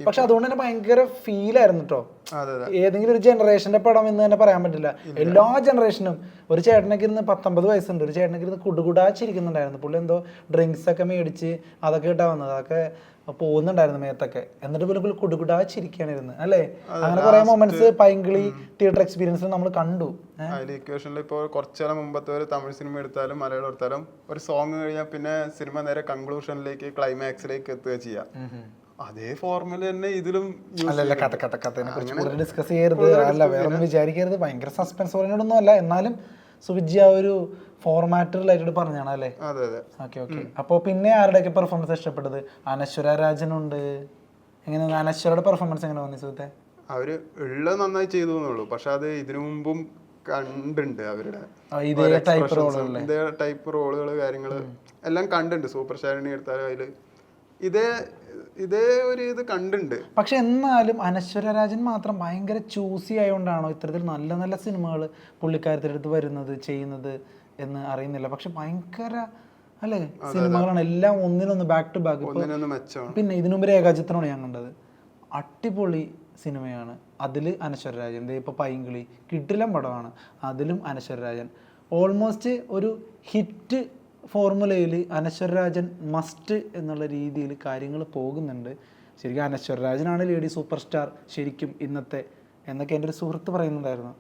പക്ഷെ അതുകൊണ്ട് തന്നെ ഭയങ്കര ഫീലായിരുന്നു കേട്ടോ. ഏതെങ്കിലും ഒരു ജനറേഷന്റെ പടം എന്ന് തന്നെ പറയാൻ പറ്റില്ല. എല്ലാ ജനറേഷനും ഒരു ചേട്ടനൊക്കെ ഇരുന്ന് 19 വയസ്സുണ്ട്, ഒരു ചേട്ടനൊക്കെ ഇരുന്ന് കുടുകുടാച്ചിരിക്കുന്നുണ്ടായിരുന്നു. പുള്ളി എന്തോ ഡ്രിങ്ക്സ് ഒക്കെ മേടിച്ച് അതൊക്കെ ഇട്ടാ വന്നത്, അതൊക്കെ പോകുന്നുണ്ടായിരുന്നു മേത്തൊക്കെ. എന്നിട്ട് പുള്ളി കുടുകുടാച്ചിരിക്കുകയാണ് ഇരുന്ന് അല്ലേ. അങ്ങനെ കുറെ മൊമെന്റ്സ് പൈങ്കിളി തിയേറ്റർ എക്സ്പീരിയൻസിൽ നമ്മൾ കണ്ടു. ഇക്വേഷനിൽ ഇപ്പോൾ കുറച്ചുകാലം മുമ്പത്തെ ഒരു തമിഴ് സിനിമ എടുത്താലും മലയാളം എടുത്താലും ഒരു സോങ് കഴിഞ്ഞാൽ പിന്നെ സിനിമ നേരെ കൺക്ലൂഷനിലേക്ക് ക്ലൈമാക്സിലേക്ക് എത്തുക ചെയ്യാം. അതേ ഫോർമുല തന്നെ ഇതിലും ഡിസ്കസ് ചെയ്യരുത്, അല്ല വേറെ ഒന്നും വിചാരിക്കരുത്. ഭയങ്കര സസ്പെൻസ് ഓറിയന്റഡ് അല്ല, എന്നാലും സുബിജി ആ ഒരു ഫോർമാറ്റ് റിലേറ്റഡ് പറഞ്ഞാണ് അല്ലേ. Okay okay. അപ്പോൾ പിന്നെ ആരുടെയൊക്കെ പെർഫോമൻസ് ഇഷ്ടപ്പെട്ടത്? അനശ്വര രാജനുണ്ട്. എങ്ങനെ അനശ്വരയുടെ പെർഫോമൻസ് എങ്ങനെ തോന്നി സുഹൃത്തെ? അവര് ഉള്ളത് നന്നായി ചെയ്തു എന്നുള്ളൂ, പക്ഷെ അത് ഇതിനു മുമ്പും കണ്ടുണ്ട്. അവരുടെ ഇതേ ടൈപ്പ് റോളുകൾ കാര്യങ്ങള് എല്ലാം കണ്ടുണ്ട്. സൂപ്പർ ശാലിനി എടുത്താലും അതില് ഇതേ ഒരു ഇത് കണ്ടുണ്ട്. പക്ഷെ എന്നാലും അനശ്വര രാജൻ മാത്രം ഭയങ്കര ചൂസി ആയതുകൊണ്ടാണോ ഇത്തരത്തിൽ നല്ല നല്ല സിനിമകൾ പുള്ളിക്കാരത്തിന്റെ അടുത്ത് വരുന്നത് ചെയ്യുന്നത് എന്ന് അറിയുന്നില്ല. പക്ഷെ ഭയങ്കര അല്ലേ സിനിമകളാണ് എല്ലാം, ഒന്നിനൊന്ന് ബാക്ക് ടു ബാക്ക്. പിന്നെ ഇതിനു മുമ്പ് രേഖാചിത്രമാണ് ഞാൻ കണ്ടത്, അടിപൊളി സിനിമയാണ്. അതിൽ അനശ്വര രാജൻ. ഇപ്പൊ പൈങ്കിളി കിടിലൻ പടമാണ്, അതിലും അനശ്വര രാജൻ. ഓൾമോസ്റ്റ് ഒരു ഹിറ്റ് ഫോർമുലയിൽ അനശ്വര രാജൻ മസ്റ്റ് എന്നുള്ള രീതിയിൽ കാര്യങ്ങൾ പോകുന്നുണ്ട്. ശരിക്കും അനശ്വര രാജനാണ് ലേഡി സൂപ്പർ സ്റ്റാർ ശരിക്കും ഇന്നത്തെ എന്നൊക്കെ എൻ്റെ ഒരു സുഹൃത്ത് പറയുന്നുണ്ടായിരുന്നു.